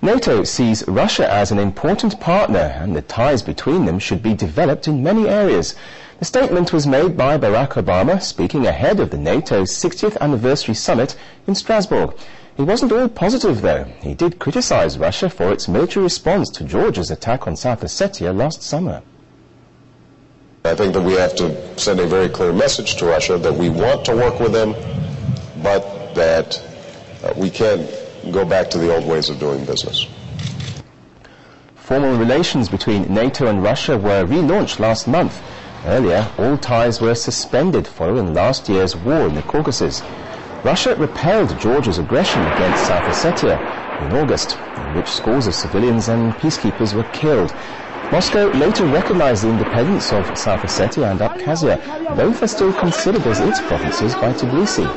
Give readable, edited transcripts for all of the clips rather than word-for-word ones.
NATO sees Russia as an important partner, and the ties between them should be developed in many areas. The statement was made by Barack Obama, speaking ahead of the NATO's 60th anniversary summit in Strasbourg. He wasn't all positive, though. He did criticize Russia for its military response to Georgia's attack on South Ossetia last summer. I think that we have to send a very clear message to Russia that we want to work with them, but that we can't go back to the old ways of doing business. Formal relations between NATO and Russia were relaunched last month. Earlier, all ties were suspended following last year's war in the Caucasus. Russia repelled Georgia's aggression against South Ossetia in August, in which scores of civilians and peacekeepers were killed. Moscow later recognized the independence of South Ossetia and Abkhazia. Both are still considered as its provinces by Tbilisi.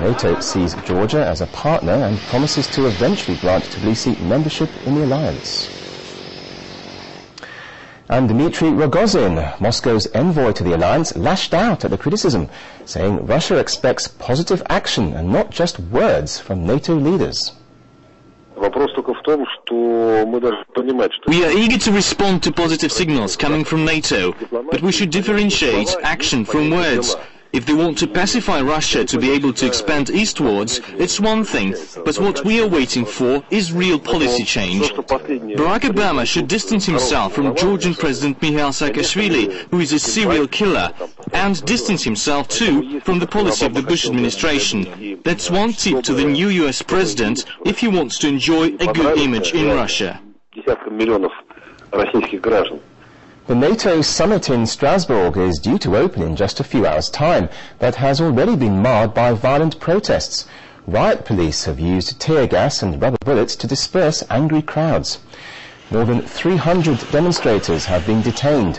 NATO sees Georgia as a partner and promises to eventually grant Tbilisi membership in the alliance. And Dmitry Rogozin, Moscow's envoy to the alliance, lashed out at the criticism, saying Russia expects positive action and not just words from NATO leaders. We are eager to respond to positive signals coming from NATO, but we should differentiate action from words. If they want to pacify Russia to be able to expand eastwards, it's one thing, but what we are waiting for is real policy change. Barack Obama should distance himself from Georgian President Mikhail Saakashvili, who is a serial killer, and distance himself too from the policy of the Bush administration. That's one tip to the new US president if he wants to enjoy a good image in Russia. The NATO summit in Strasbourg is due to open in just a few hours' time, but has already been marred by violent protests. Riot police have used tear gas and rubber bullets to disperse angry crowds. More than 300 demonstrators have been detained.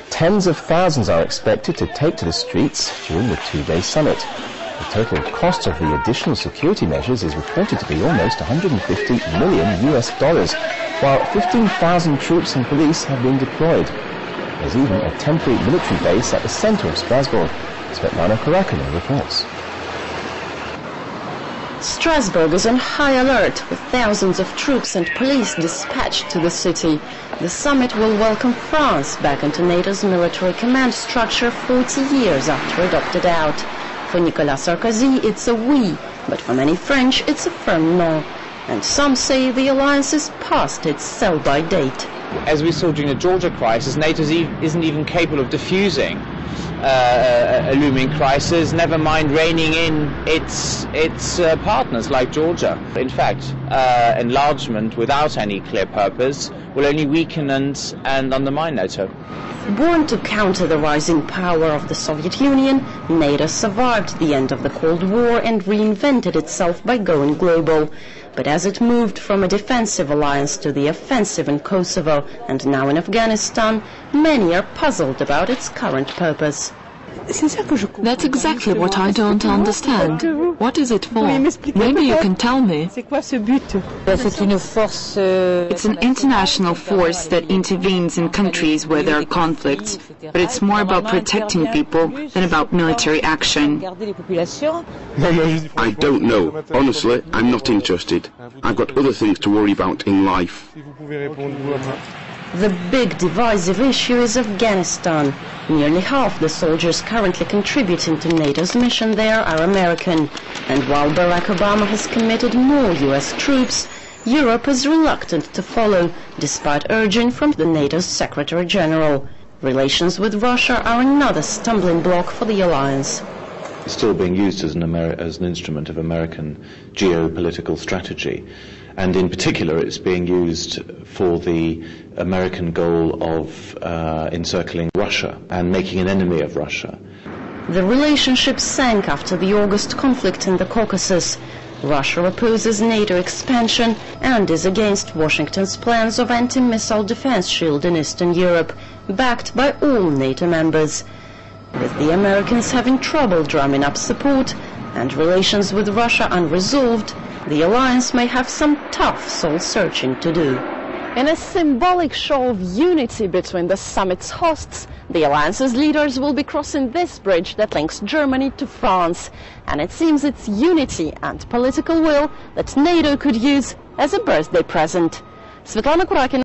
Tens of thousands are expected to take to the streets during the two-day summit. The total cost of the additional security measures is reported to be almost $150 million, while 15,000 troops and police have been deployed. There's even a temporary military base at the center of Strasbourg. Svetlana Karakina reports. Strasbourg is on high alert, with thousands of troops and police dispatched to the city. The summit will welcome France back into NATO's military command structure 40 years after it opted out. For Nicolas Sarkozy, it's a oui, but for many French, it's a firm no. And some say the alliance is past its sell-by date. As we saw during the Georgia crisis, NATO isn't even capable of diffusing a looming crisis, never mind reining in its partners like Georgia. In fact, enlargement without any clear purpose will only weaken and undermine NATO. Born to counter the rising power of the Soviet Union, NATO survived the end of the Cold War and reinvented itself by going global. But as it moved from a defensive alliance to the offensive in Kosovo and now in Afghanistan, many are puzzled about its current purpose. That's exactly what I don't understand. What is it for? Maybe you can tell me. It's an international force that intervenes in countries where there are conflicts, but it's more about protecting people than about military action. I don't know. Honestly, I'm not interested. I've got other things to worry about in life. The big divisive issue is Afghanistan. Nearly half the soldiers currently contributing to NATO's mission there are American. And while Barack Obama has committed more US troops, Europe is reluctant to follow, despite urging from the NATO's Secretary General. Relations with Russia are another stumbling block for the alliance. It's still being used as an instrument of American geopolitical strategy. And in particular, it's being used for the American goal of encircling Russia and making an enemy of Russia. The relationship sank after the August conflict in the Caucasus. Russia opposes NATO expansion and is against Washington's plans of anti-missile defense shield in Eastern Europe, backed by all NATO members. With the Americans having trouble drumming up support and relations with Russia unresolved, the alliance may have some tough soul-searching to do. In a symbolic show of unity between the summit's hosts, The alliance's leaders will be crossing this bridge that links Germany to France, and it seems it's unity and political will that NATO could use as a birthday present. Svetlana Kurakin.